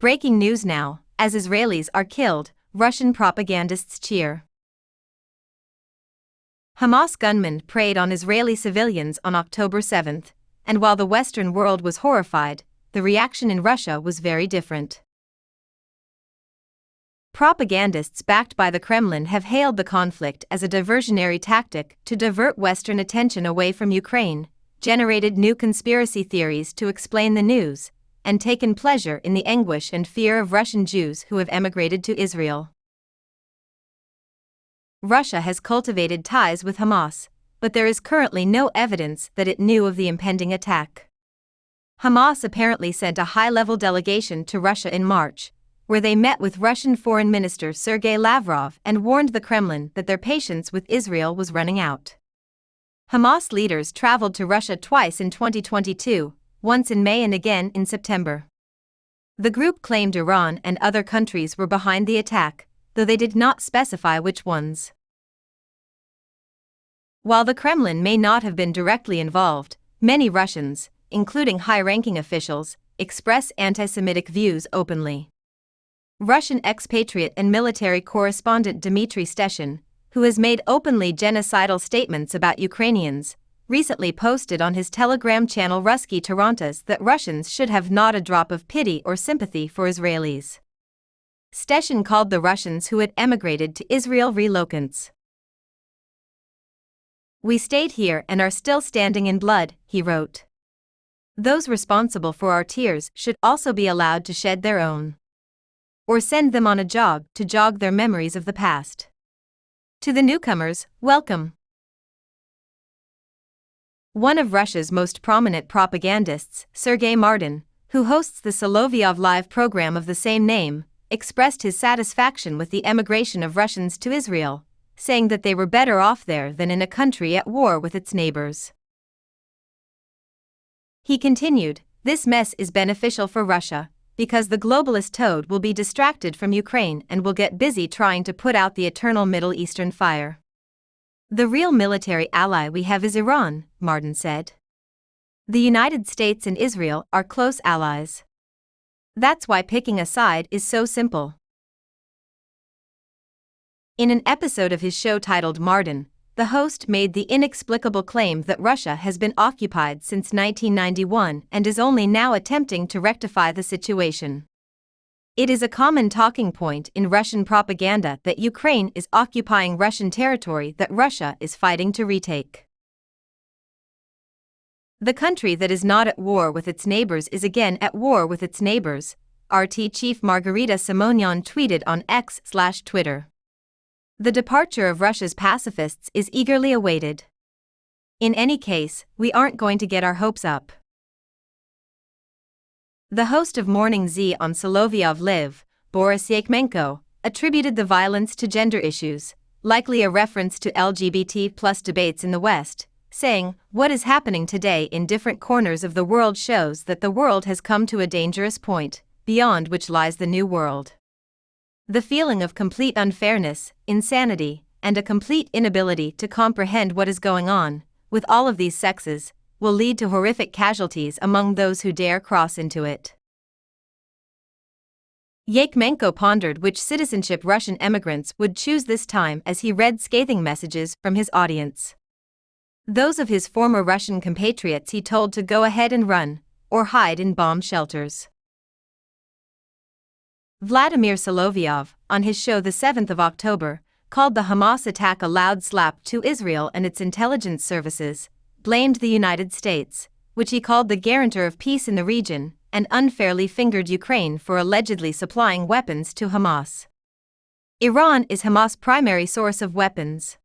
Breaking news now: as Israelis are killed, Russian propagandists cheer. Hamas gunmen preyed on Israeli civilians on October 7, and while the Western world was horrified, the reaction in Russia was very different. Propagandists backed by the Kremlin have hailed the conflict as a diversionary tactic to divert Western attention away from Ukraine, generated new conspiracy theories to explain the news, and taken pleasure in the anguish and fear of Russian Jews who have emigrated to Israel. Russia has cultivated ties with Hamas, but there is currently no evidence that it knew of the impending attack. Hamas apparently sent a high-level delegation to Russia in March, where they met with Russian Foreign Minister Sergei Lavrov and warned the Kremlin that their patience with Israel was running out. Hamas leaders traveled to Russia twice in 2022, once in May and again in September. The group claimed Iran and other countries were behind the attack, though they did not specify which ones. While the Kremlin may not have been directly involved, many Russians, including high-ranking officials, express anti-Semitic views openly. Russian expatriate and military correspondent Dmitry Steshin, who has made openly genocidal statements about Ukrainians, recently posted on his Telegram channel Ruski Tarantas that Russians should have not a drop of pity or sympathy for Israelis. Steshin called the Russians who had emigrated to Israel relocants. "We stayed here and are still standing in blood," he wrote. "Those responsible for our tears should also be allowed to shed their own. Or send them on a jog to jog their memories of the past. To the newcomers, welcome." One of Russia's most prominent propagandists, Sergei Martin, who hosts the Solovyov Live program of the same name, expressed his satisfaction with the emigration of Russians to Israel, saying that they were better off there than in a country at war with its neighbors. He continued, "This mess is beneficial for Russia, because the globalist toad will be distracted from Ukraine and will get busy trying to put out the eternal Middle Eastern fire. The real military ally we have is Iran," Martin said. "The United States and Israel are close allies. That's why picking a side is so simple." In an episode of his show titled Martin, the host made the inexplicable claim that Russia has been occupied since 1991 and is only now attempting to rectify the situation. It is a common talking point in Russian propaganda that Ukraine is occupying Russian territory that Russia is fighting to retake. The country that is not at war with its neighbors is again at war with its neighbors, RT chief Margarita Simonyan tweeted on X/Twitter. The departure of Russia's pacifists is eagerly awaited. In any case, we aren't going to get our hopes up. The host of Morning Z on Solovyov Live, Boris Yakmenko, attributed the violence to gender issues, likely a reference to LGBT+ debates in the West, saying, "What is happening today in different corners of the world shows that the world has come to a dangerous point, beyond which lies the new world. The feeling of complete unfairness, insanity, and a complete inability to comprehend what is going on, with all of these sexes, will lead to horrific casualties among those who dare cross into it." Yakmenko pondered which citizenship Russian emigrants would choose this time as he read scathing messages from his audience. Those of his former Russian compatriots he told to go ahead and run, or hide in bomb shelters. Vladimir Solovyov, on his show the 7th of October, called the Hamas attack a loud slap to Israel and its intelligence services, blamed the United States, which he called the guarantor of peace in the region, and unfairly fingered Ukraine for allegedly supplying weapons to Hamas. Iran is Hamas' primary source of weapons.